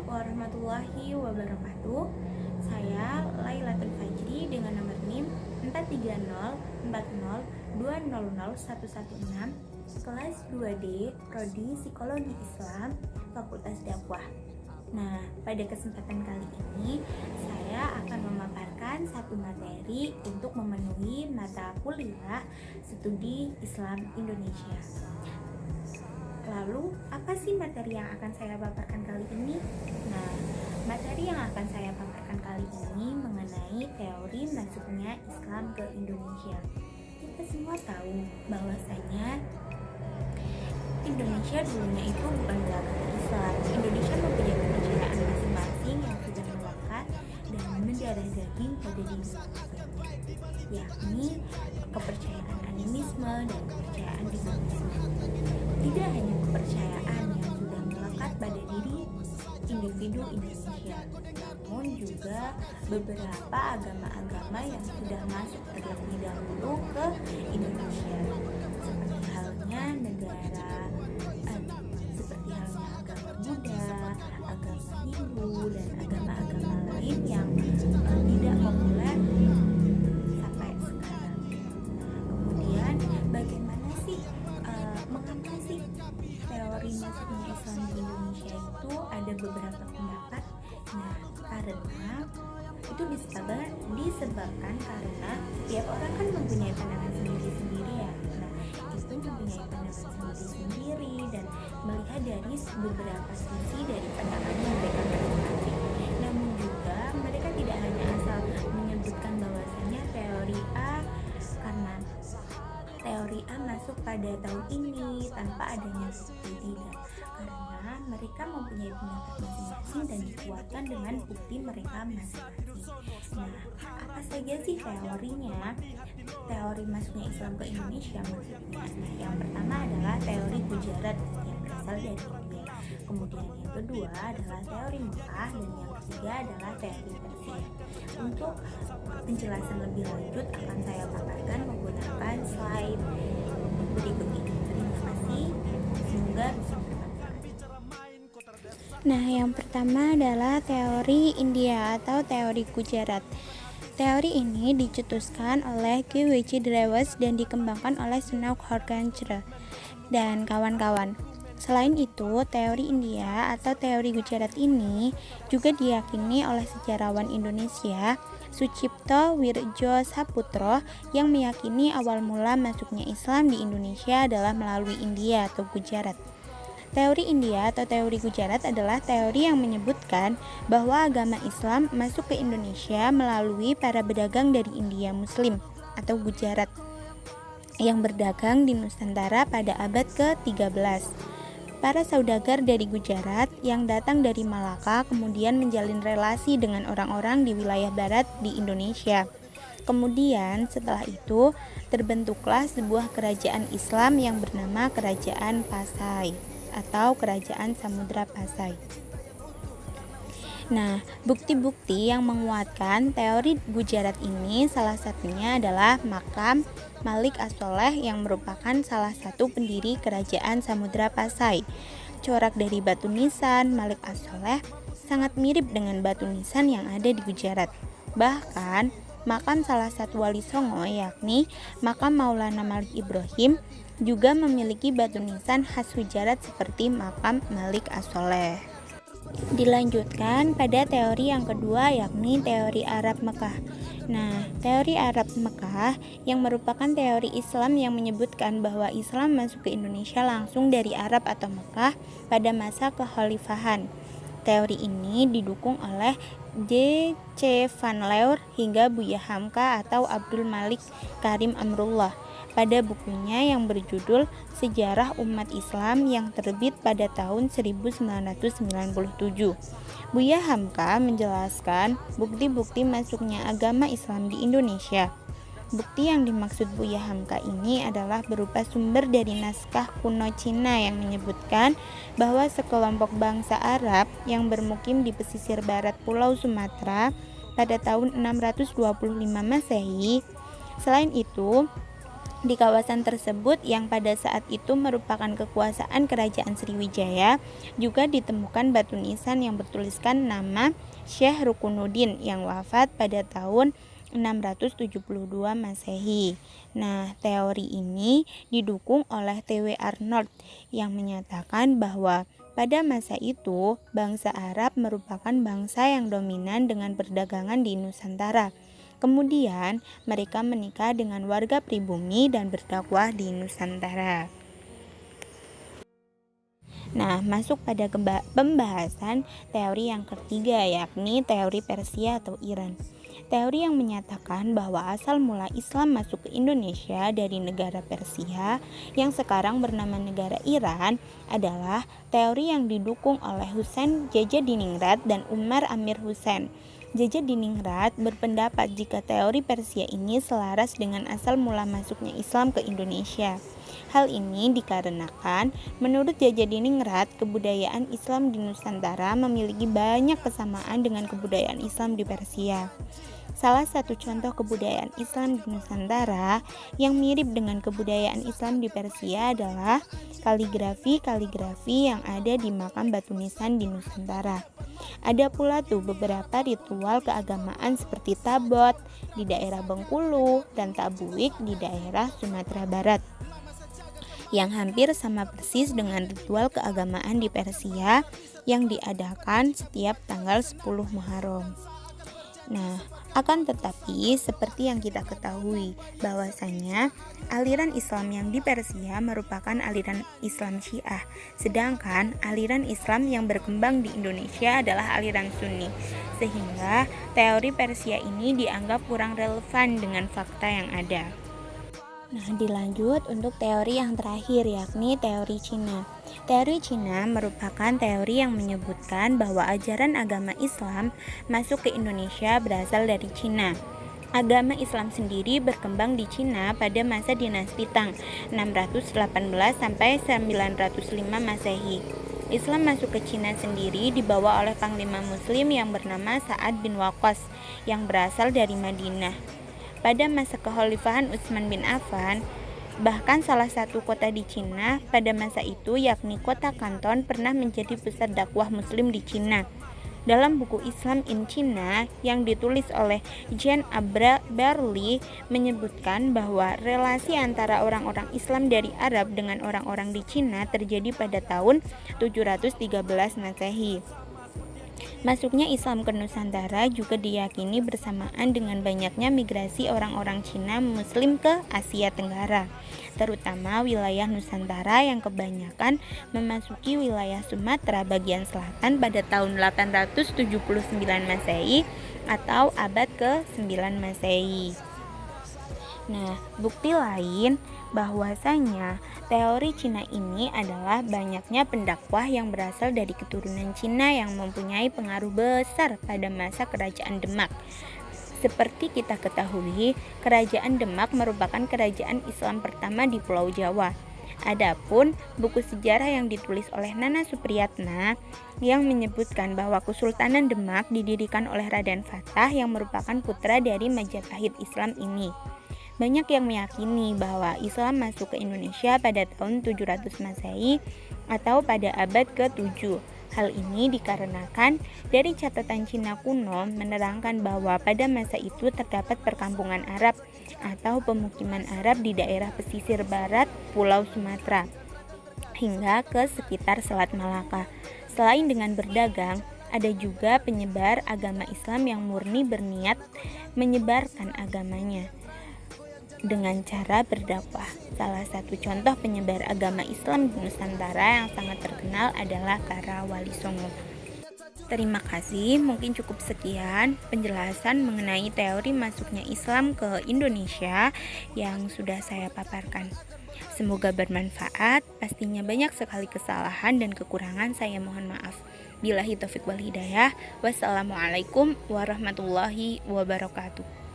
warahmatullahi wabarakatuh. Saya Lailatul Fajri dengan nomor NIM 43040200116, kelas 2D, Prodi Psikologi Islam, Fakultas Dakwah. Nah, pada kesempatan kali ini saya akan memaparkan satu materi untuk memenuhi mata kuliah Studi Islam Indonesia. Lalu, apa sih materi yang akan saya paparkan kali ini? Nah, materi yang akan saya paparkan kali ini mengenai teori masuknya Islam ke Indonesia. Kita semua tahu bahwasanya Indonesia dulunya itu bukan beragama Islam. Indonesia mempunyai kepercayaan masing-masing yang sudah melekat dan mendarah daging pada diri manusia, yakni kepercayaan animisme dan kepercayaan dinamisme. Tidak hanya kepercayaan yang sudah melekat pada diri individu Indonesia, namun juga beberapa agama-agama yang sudah masuk terlebih dahulu ke Indonesia, seperti halnya agama Buddha, agama Hindu, dan agama-agama lain yang tidak populer sampai sekarang. Nah, kemudian bagaimana sih mengapa sih teori masuknya Islam di Indonesia itu ada beberapa pendapat? Nah, karena itu disebabkan karena tiap orang kan mempunyai pandangan sendiri-sendiri ya. Nah, itu mempunyai pandangan sendiri-sendiri dan melihat dari beberapa sisi dari pandangannya mereka masing-masing. Namun juga mereka tidak hanya asal menyebutkan bahwasanya teori A karena teori A masuk pada tahun ini tanpa adanya bukti, tidak, karena mereka mempunyai pendapat masing-masing dan dikuatkan dengan bukti mereka masing-masing. Nah, apa saja sih teorinya? Teori masuknya Islam ke Indonesia maksudnya. Nah, yang pertama adalah teori Gujarat yang berasal dari India. Kemudian yang kedua adalah teori Mekah dan yang ketiga adalah teori Persia. Untuk penjelasan lebih lanjut akan saya paparkan menggunakan slide berikut ini. Terima kasih. Semoga bisa bermanfaat. Nah, yang pertama adalah teori India atau teori Gujarat. Teori ini dicetuskan oleh G. W. C. Drewes dan dikembangkan oleh Sneuk Horkansjra dan kawan-kawan. Selain itu, teori India atau teori Gujarat ini juga diyakini oleh sejarawan Indonesia Sucipto Wirjo Saputro yang meyakini awal mula masuknya Islam di Indonesia adalah melalui India atau Gujarat. Teori India atau teori Gujarat adalah teori yang menyebutkan bahwa agama Islam masuk ke Indonesia melalui para pedagang dari India Muslim atau Gujarat yang berdagang di Nusantara pada abad ke-13. Para saudagar dari Gujarat yang datang dari Malaka kemudian menjalin relasi dengan orang-orang di wilayah barat di Indonesia. Kemudian setelah itu terbentuklah sebuah kerajaan Islam yang bernama Kerajaan Pasai atau Kerajaan Samudra Pasai. Nah, bukti-bukti yang menguatkan teori Gujarat ini salah satunya adalah makam Malik As-Soleh yang merupakan salah satu pendiri Kerajaan Samudra Pasai. Corak dari batu nisan Malik As-Soleh sangat mirip dengan batu nisan yang ada di Gujarat. Bahkan, makam salah satu wali Songo yakni makam Maulana Malik Ibrahim juga memiliki batu nisan khas Gujarat seperti makam Malik As-Soleh. Dilanjutkan pada teori yang kedua yakni teori Arab Mekah. Nah, teori Arab Mekah yang merupakan teori Islam yang menyebutkan bahwa Islam masuk ke Indonesia langsung dari Arab atau Mekah pada masa kekhalifahan. Teori ini didukung oleh J. C. Van Leur hingga Buya Hamka atau Abdul Malik Karim Amrullah pada bukunya yang berjudul Sejarah Umat Islam yang terbit pada tahun 1997. Buya Hamka menjelaskan bukti-bukti masuknya agama Islam di Indonesia. Bukti yang dimaksud Buya Hamka ini adalah berupa sumber dari naskah kuno Cina yang menyebutkan bahwa sekelompok bangsa Arab yang bermukim di pesisir barat Pulau Sumatera pada tahun 625 Masehi. Selain itu, Di kawasan tersebut yang pada saat itu merupakan kekuasaan Kerajaan Sriwijaya, juga ditemukan batu nisan yang bertuliskan nama Syekh Rukunuddin yang wafat pada tahun 672 Masehi. Nah, teori ini didukung oleh T.W. Arnold yang menyatakan bahwa pada masa itu bangsa Arab merupakan bangsa yang dominan dengan perdagangan di Nusantara. Kemudian mereka menikah dengan warga pribumi dan berdakwah di Nusantara. Nah, masuk pada pembahasan teori yang ketiga, yakni teori Persia atau Iran. Teori yang menyatakan bahwa asal mula Islam masuk ke Indonesia dari negara Persia yang sekarang bernama negara Iran adalah teori yang didukung oleh Husain Jajadiningrat dan Umar Amir Husain. Jajadiningrat berpendapat jika teori Persia ini selaras dengan asal mula masuknya Islam ke Indonesia. Hal ini dikarenakan menurut Jajadiningrat kebudayaan Islam di Nusantara memiliki banyak kesamaan dengan kebudayaan Islam di Persia. Salah satu contoh kebudayaan Islam di Nusantara yang mirip dengan kebudayaan Islam di Persia adalah kaligrafi yang ada di makam batu nisan di Nusantara. Ada pula tuh beberapa ritual keagamaan seperti tabot di daerah Bengkulu dan tabuik di daerah Sumatera Barat, yang hampir sama persis dengan ritual keagamaan di Persia yang diadakan setiap tanggal 10 Muharram. Nah, akan tetapi seperti yang kita ketahui bahwasanya aliran Islam yang di Persia merupakan aliran Islam Syiah, sedangkan aliran Islam yang berkembang di Indonesia adalah aliran Sunni, sehingga teori Persia ini dianggap kurang relevan dengan fakta yang ada. Nah, dilanjut untuk teori yang terakhir, yakni teori Cina. Teori Cina merupakan teori yang menyebutkan bahwa ajaran agama Islam masuk ke Indonesia berasal dari Cina. Agama Islam sendiri berkembang di Cina pada masa dinasti Tang 618 sampai 905 Masehi. Islam masuk ke Cina sendiri dibawa oleh panglima muslim yang bernama Sa'ad bin Waqqas yang berasal dari Madinah. Pada masa kekhalifahan Utsman bin Affan, bahkan salah satu kota di Cina pada masa itu, yakni kota Kanton, pernah menjadi pusat dakwah muslim di Cina. Dalam buku Islam in China yang ditulis oleh Jean Berly menyebutkan bahwa relasi antara orang-orang Islam dari Arab dengan orang-orang di Cina terjadi pada tahun 713 Masehi. Masuknya Islam ke Nusantara juga diyakini bersamaan dengan banyaknya migrasi orang-orang Cina Muslim ke Asia Tenggara, terutama wilayah Nusantara yang kebanyakan memasuki wilayah Sumatera bagian selatan pada tahun 879 Masehi atau abad ke-9 Masehi. Nah, bukti lain bahwasanya teori Cina ini adalah banyaknya pendakwah yang berasal dari keturunan Cina yang mempunyai pengaruh besar pada masa Kerajaan Demak. Seperti kita ketahui, Kerajaan Demak merupakan kerajaan Islam pertama di Pulau Jawa. Adapun buku sejarah yang ditulis oleh Nana Supriyatna yang menyebutkan bahwa Kesultanan Demak didirikan oleh Raden Fatah yang merupakan putra dari Majapahit Islam ini. Banyak yang meyakini bahwa Islam masuk ke Indonesia pada tahun 700 Masehi atau pada abad ke-7. Hal ini dikarenakan dari catatan Cina kuno menerangkan bahwa pada masa itu terdapat perkampungan Arab atau pemukiman Arab di daerah pesisir barat Pulau Sumatera hingga ke sekitar Selat Malaka. Selain dengan berdagang, ada juga penyebar agama Islam yang murni berniat menyebarkan agamanya dengan cara berdakwah. Salah satu contoh penyebar agama Islam di Nusantara yang sangat terkenal adalah para Wali Songo. Terima kasih, mungkin cukup sekian penjelasan mengenai teori masuknya Islam ke Indonesia yang sudah saya paparkan. Semoga bermanfaat, pastinya banyak sekali kesalahan dan kekurangan, saya mohon maaf. Billahi taufiq wal hidayah. Wassalamualaikum warahmatullahi wabarakatuh.